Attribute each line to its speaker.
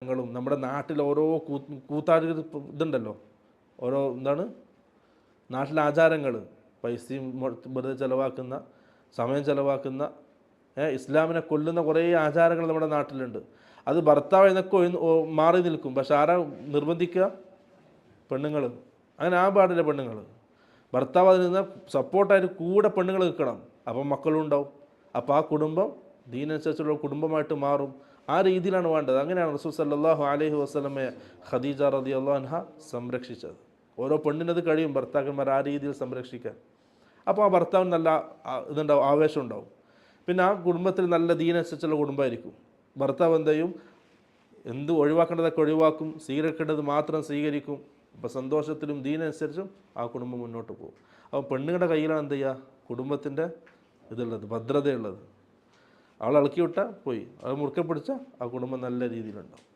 Speaker 1: ങ്ങളും നമ്മുടെ നാട്ടിൽ ഓരോ കൂത്താടി ഇതുണ്ടല്ലോ, ഓരോ എന്താണ് നാട്ടിലെ ആചാരങ്ങൾ, പൈസയും വെറുതെ ചിലവാക്കുന്ന, സമയം ചിലവാക്കുന്ന, ഇസ്ലാമിനെ കൊല്ലുന്ന കുറേ ആചാരങ്ങൾ നമ്മുടെ നാട്ടിലുണ്ട്. അത് ഭർത്താവ് എന്നൊക്കെ മാറി നിൽക്കും. പക്ഷെ ആരാ നിർബന്ധിക്കുക? പെണ്ണുങ്ങൾ. അങ്ങനെ ആ പാടില്ല. പെണ്ണുങ്ങൾ, ഭർത്താവ് അതിൽ നിന്ന് സപ്പോർട്ടായിട്ട് കൂടെ പെണ്ണുങ്ങൾ നിൽക്കണം. അപ്പം മക്കളും ഉണ്ടാവും. അപ്പോൾ ആ കുടുംബം ദീനനുസരിച്ചുള്ള കുടുംബമായിട്ട് മാറും. ആ രീതിയിലാണ് വേണ്ടത്. അങ്ങനെയാണ് റസൂൽ സല്ലല്ലാഹു അലൈഹി വസല്ലമയെ ഖദീജ റളിയല്ലാഹു അൻഹ സംരക്ഷിച്ചത്. ഓരോ പെണ്ണിനത് കഴിയും ഭർത്താക്കന്മാർ ആ രീതിയിൽ സംരക്ഷിക്കാൻ. അപ്പോൾ ആ ഭർത്താവിന് നല്ല ഇതുണ്ടാവും, ആവേശം ഉണ്ടാവും. പിന്നെ ആ കുടുംബത്തിൽ നല്ല ദീനനുസരിച്ചുള്ള കുടുംബമായിരിക്കും. ഭർത്താവ് എന്ത് ചെയ്യും? എന്ത് ഒഴിവാക്കേണ്ടതൊക്കെ ഒഴിവാക്കും, സ്വീകരിക്കേണ്ടത് മാത്രം സ്വീകരിക്കും. അപ്പോൾ സന്തോഷത്തിലും ദീനനുസരിച്ചും ആ കുടുംബം മുന്നോട്ട് പോകും. അപ്പോൾ പെണ്ണുങ്ങളുടെ കയ്യിലാണ് എന്ത് ചെയ്യുക? കുടുംബത്തിൻ്റെ ഇതുള്ളത്, ഭദ്രതയുള്ളത്. അവൾ ഇളക്കി വിട്ടാൽ പോയി, അത് മുറുക്കെ പിടിച്ചാൽ ആ കുടുംബം നല്ല രീതിയിലുണ്ടാവും.